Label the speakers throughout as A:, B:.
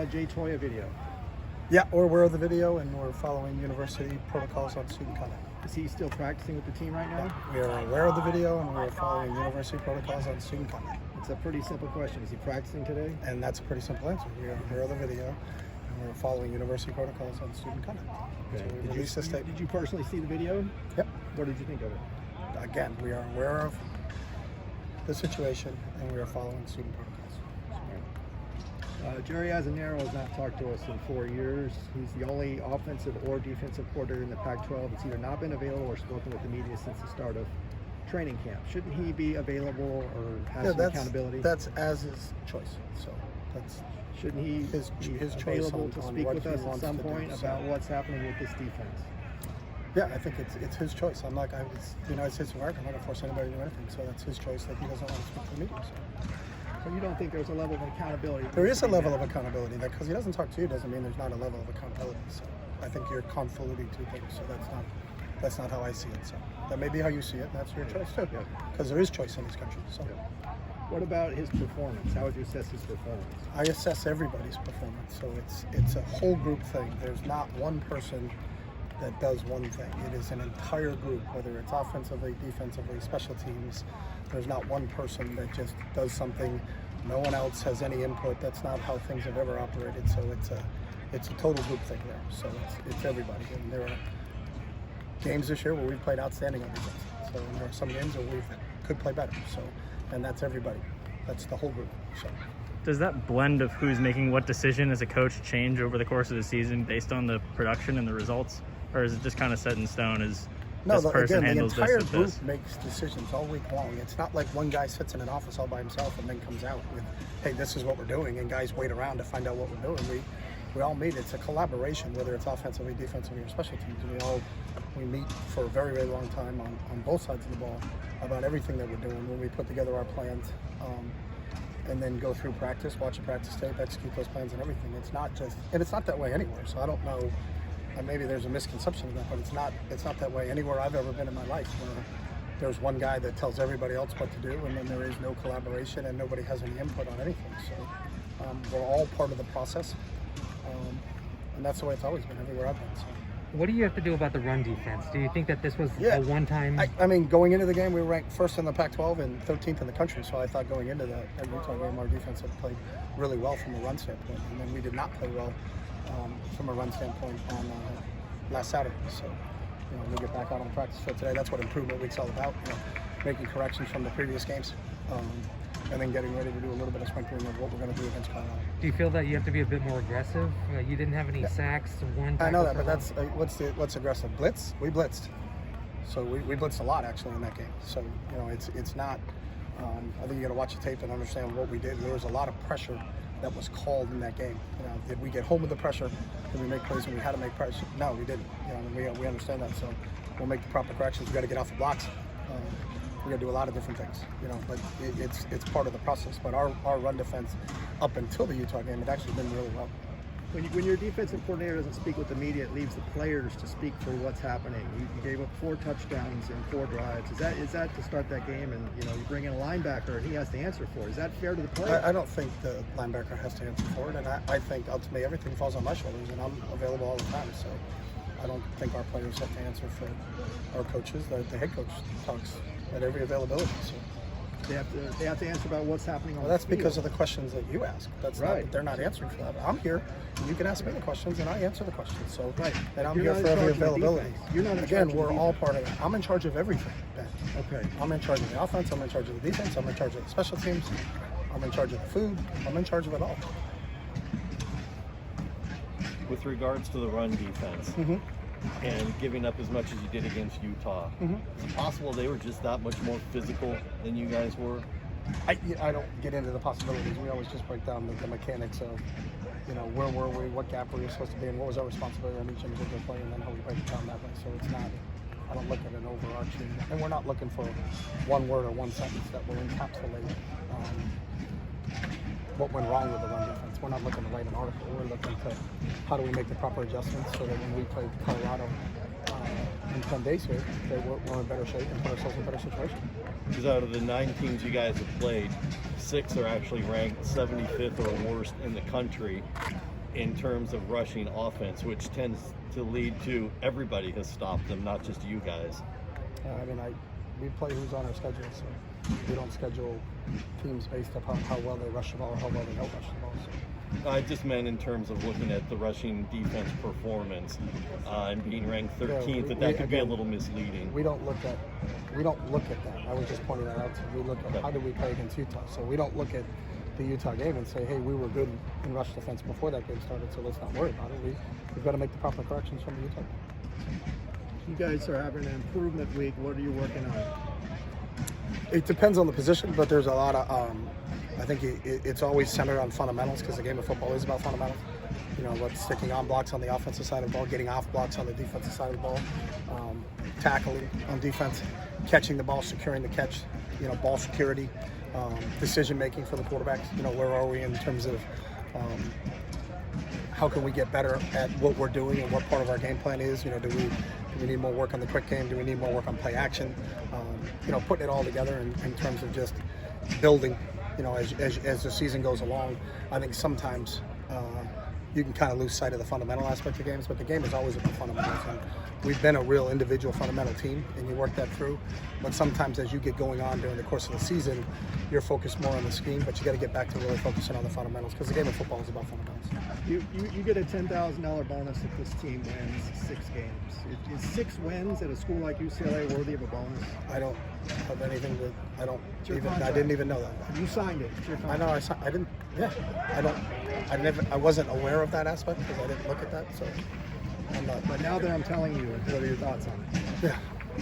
A: Jay Toia video?
B: Yeah, we're aware of the video and we're following university protocols on student conduct.
A: Is he still practicing with the team right now?
B: We are aware of the video and we're following university protocols on student conduct.
A: It's a pretty simple question. Is he practicing today?
B: And that's a pretty simple answer. We are aware of the video and we're following university protocols on student conduct.
A: Okay.
B: So we released this statement.
A: Did you personally see the video?
B: Yep.
A: What did you think of it?
B: Again, we are aware of the situation and we are following student protocols.
A: Jerry Azzanaro has not talked to us in 4 years. He's the only offensive or defensive coordinator in the Pac-12 that's either not been available or spoken with the media since the start of training camp. Shouldn't he be available or have some accountability?
B: That's as his choice. So that's
A: shouldn't he
B: his
A: be
B: choice
A: available to
B: on
A: speak
B: what
A: with
B: he
A: us at
B: wants
A: some
B: to
A: point
B: do,
A: about
B: so.
A: what's happening with this defense?
B: Yeah, I think it's his choice. It's the United States of America. I'm not going to force anybody to do anything. So that's his choice that he doesn't want to speak to the media.
A: So you don't think there's a level of accountability?
B: There is a level of accountability. That because he doesn't talk to you doesn't mean there's not a level of accountability. So I think you're convoluting two things. So that's not how I see it. So that may be how you see it. And that's your choice too. Because there is choice in this country. So.
A: What about his performance? How would you assess his performance?
B: I assess everybody's performance. So it's a whole group thing. There's not one person that does one thing. It is an entire group, whether it's offensively, defensively, special teams. There's not one person that just does something. No one else has any input. That's not how things have ever operated. So it's a total group thing there. So it's everybody. And there are games this year where we've played outstanding on defense. So there are some games where we could play better. So, and that's everybody. That's the whole group. So.
C: Does that blend of who's making what decision as a coach change over the course of the season based on the production and the results? Or is it just kind of set in stone as this person handles
B: the entire
C: this
B: group
C: this?
B: makes decisions all week long. It's not like one guy sits in an office all by himself and then comes out with, hey, this is what we're doing, and guys wait around to find out what we're doing. We all meet. It's a collaboration, whether it's offensively, defensively, or special teams. We meet for a very, very long time on both sides of the ball about everything that we're doing when we put together our plans. And then go through practice, watch a practice tape, execute those plans and everything. It's not that way anywhere. So I don't know, and maybe there's a misconception of that, but it's not that way anywhere I've ever been in my life, where there's one guy that tells everybody else what to do, and then there is no collaboration and nobody has any input on anything. So we're all part of the process, and that's the way it's always been everywhere I've been. So.
D: What do you have to do about the run defense? Do you think that this was a one-time?
B: I mean, going into the game, we were ranked first in the Pac-12 and 13th in the country. So I thought going into that Utah game, our defense had played really well from a run standpoint, and then we did not play well from a run standpoint on last Saturday. So we get back out on the practice field today. That's what improvement week's all about. Making corrections from the previous games. And then getting ready to do a little bit of sprinkling of what we're going to do against Colorado.
D: Do you feel that you have to be a bit more aggressive? You didn't have any sacks, one tackle.
B: I know that, but that's what's aggressive? Blitz? We blitzed. So we blitzed a lot actually in that game. So it's not. I think you got to watch the tape and understand what we did. There was a lot of pressure that was called in that game. Did we get home with the pressure? Did we make plays when we had to make pressure? No, we didn't. We understand that. So we'll make the proper corrections. We got to get off the blocks. We got to do a lot of different things, but it's part of the process. But our run defense up until the Utah game had actually been really well.
A: When your defensive coordinator doesn't speak with the media, it leaves the players to speak for what's happening. You gave up 4 touchdowns in 4 drives. Is that to start that game, and you bring in a linebacker and he has to answer for it? Is that fair to the player?
B: I don't think the linebacker has to answer for it, and I think ultimately everything falls on my shoulders, and I'm available all the time. So I don't think our players have to answer for our coaches. The head coach talks at every availability. So
A: they have to answer about what's happening on
B: that's
A: the field.
B: because of the questions that you ask. That's right. They're not answering for that. I'm here. You can ask me the questions, and I answer the questions. So and I'm here for every availability.
A: You're not
B: again. We're all part of it. I'm in charge of everything, Ben.
A: Okay.
B: I'm in charge of the offense. I'm in charge of the defense. I'm in charge of the special teams. I'm in charge of the food. I'm in charge of it all.
E: With regards to the run defense. And giving up as much as you did against Utah. Is it possible they were just that much more physical than you guys were?
B: I don't get into the possibilities. We always just break down the mechanics of, where were we, what gap were we supposed to be in, what was our responsibility on each individual play, and then how we break it down that way. So it's not, I don't look at an overarching, and we're not looking for one word or one sentence that will encapsulate what went wrong with the run defense. We're not looking to write an article. We're looking to how do we make the proper adjustments so that when we play Colorado in 10 days here, that we're in better shape and put ourselves in a better situation.
E: Because out of the 9 teams you guys have played, 6 are actually ranked 75th or worst in the country. in terms of rushing offense, which tends to lead to everybody has stopped them, not just you guys.
B: We play who's on our schedule, so we don't schedule teams based upon how well they rush the ball or how well they don't rush the ball. So.
E: I just meant in terms of looking at the rushing defense performance and being ranked 13th, that could be a little misleading.
B: We don't look at that. I was just pointing that out. So we look at how did we play against Utah. So we don't look at the Utah game and say, hey, we were good in rush defense before that game started, so let's not worry about it. We've got to make the proper corrections from the Utah game.
A: You guys are having an improvement week. What are you working on?
B: It depends on the position, but there's a lot of, I think it's always centered on fundamentals because the game of football is about fundamentals. You know, what's sticking on blocks on the offensive side of the ball, getting off blocks on the defensive side of the ball, tackling on defense, catching the ball, securing the catch, you know, ball security, decision making for the quarterbacks. You know, where are we in terms of how can we get better at what we're doing and what part of our game plan is? You know, do we need more work on the quick game? Do we need more work on play action? You know, putting it all together in terms of just building. You know, as the season goes along, I think sometimes you can kind of lose sight of the fundamental aspect of games, but the game is always about fundamentals. And we've been a real individual fundamental team, and you work that through. But sometimes as you get going on during the course of the season, you're focused more on the scheme, but you got to get back to really focusing on the fundamentals because the game of football is about fundamentals.
A: You get a $10,000 bonus if this team wins 6 games. Is 6 wins at a school like UCLA worthy of a bonus?
B: I don't have anything to. I didn't even know that.
A: You signed it. It's your contract.
B: I didn't. Yeah. I wasn't aware of that aspect because I didn't look at that. So I'm not.
A: But now that I'm telling you, what are your thoughts on it?
B: Yeah.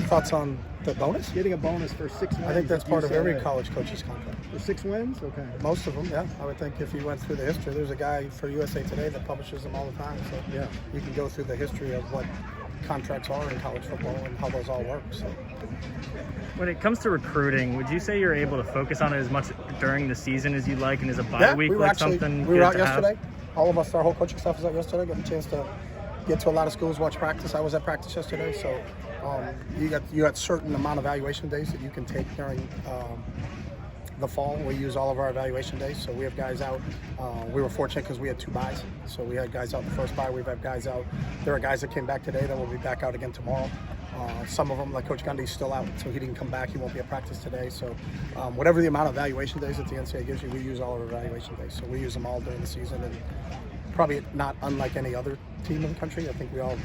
B: Thoughts on the bonus?
A: Getting a bonus for 6 wins.
B: I think that's
A: at
B: part of every
A: UCLA.
B: college coach's contract.
A: For 6 wins? Okay.
B: Most of them, yeah. I would think if you went through the history, there's a guy for USA Today that publishes them all the time. So
A: Yeah.
B: you can go through the history of what contracts are in college football and how those all work. So
C: When it comes to recruiting, would you say you're able to focus on it as much during the season as you like, and is a bye week something
B: we were
C: good
B: out
C: to
B: yesterday.
C: have?
B: All of us, our whole coaching staff was out yesterday. Got a chance to get to a lot of schools, watch practice. I was at practice yesterday, so you got certain amount of evaluation days that you can take during the fall. We use all of our evaluation days, so we have guys out. We were fortunate because we had 2 byes, so we had guys out the first bye. We've had guys out. There are guys that came back today that will be back out again tomorrow. Some of them, like Coach Gundy's still out, so he didn't come back. He won't be at practice today. So whatever the amount of evaluation days that the NCAA gives you, we use all of our evaluation days. So we use them all during the season, and probably not unlike any other team in the country. I think we all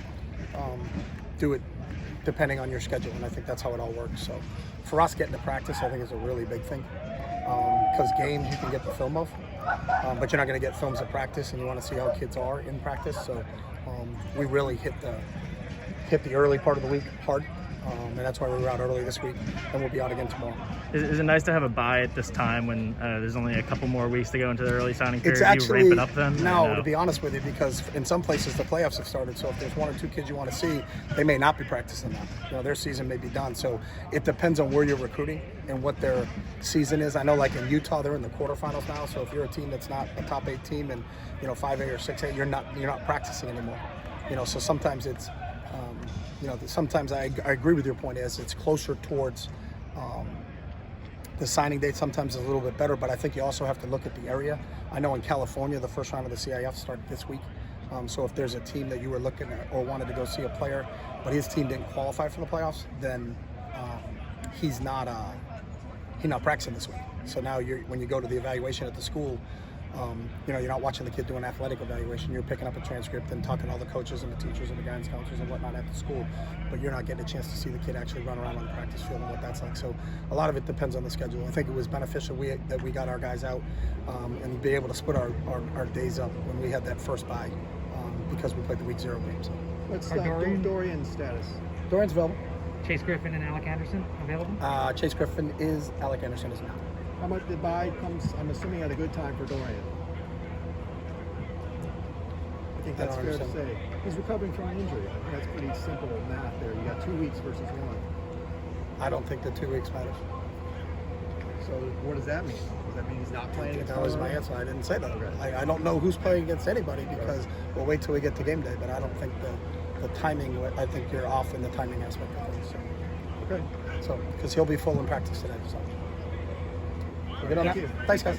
B: do it depending on your schedule, and I think that's how it all works. So for us, getting to practice, I think is a really big thing. Because games you can get the film of, but you're not going to get films of practice, and you want to see how kids are in practice. So we really hit the early part of the week hard, and that's why we were out early this week, and we'll be out again tomorrow.
C: Is it nice to have a bye at this time when there's only a couple more weeks to go into the early signing period?
B: It's actually,
C: you ramp it up then?
B: No, to be honest with you, because in some places the playoffs have started, so if there's 1 or 2 kids you want to see, they may not be practicing now. You know, their season may be done. So it depends on where you're recruiting and what their season is. I know like in Utah, they're in the quarterfinals now, so if you're a team that's not a top 8 team and, you know, 5A or 6A, you're not practicing anymore. You know, so sometimes it's, you know, sometimes I agree with your point as it's closer towards the signing date. Sometimes is a little bit better, but I think you also have to look at the area. I know in California, the first round of the CIF started this week. So if there's a team that you were looking at or wanted to go see a player, but his team didn't qualify for the playoffs, then he's not practicing this week. So now when you go to the evaluation at the school, you know, you're not watching the kid do an athletic evaluation. You're picking up a transcript and talking to all the coaches and the teachers and the guidance counselors and whatnot at the school, but you're not getting a chance to see the kid actually run around on the practice field and what that's like. So a lot of it depends on the schedule. I think it was beneficial that we got our guys out and be able to split our days up when we had that first bye because we played the week 0 game. So.
A: What's
D: Dorian's
A: status?
B: Dorian's available.
D: Chase Griffin and Alec Anderson available?
B: Chase Griffin is. Alec Anderson is not.
A: How much the bye comes, I'm assuming, at a good time for Dorian. I think that's fair to say. He's recovering from an injury. I think that's pretty simple math there. You got 2 weeks versus 1.
B: I don't think the 2 weeks matters.
A: So what does that mean? Does that mean he's not playing against
B: That was my answer. I didn't say that. I don't know who's playing against anybody because we'll wait till we get to game day, but I don't think the timing, I think you're off in the timing aspect of things. So.
A: Okay.
B: So, because he'll be full in practice today. So. We're good on that? Thanks, guys.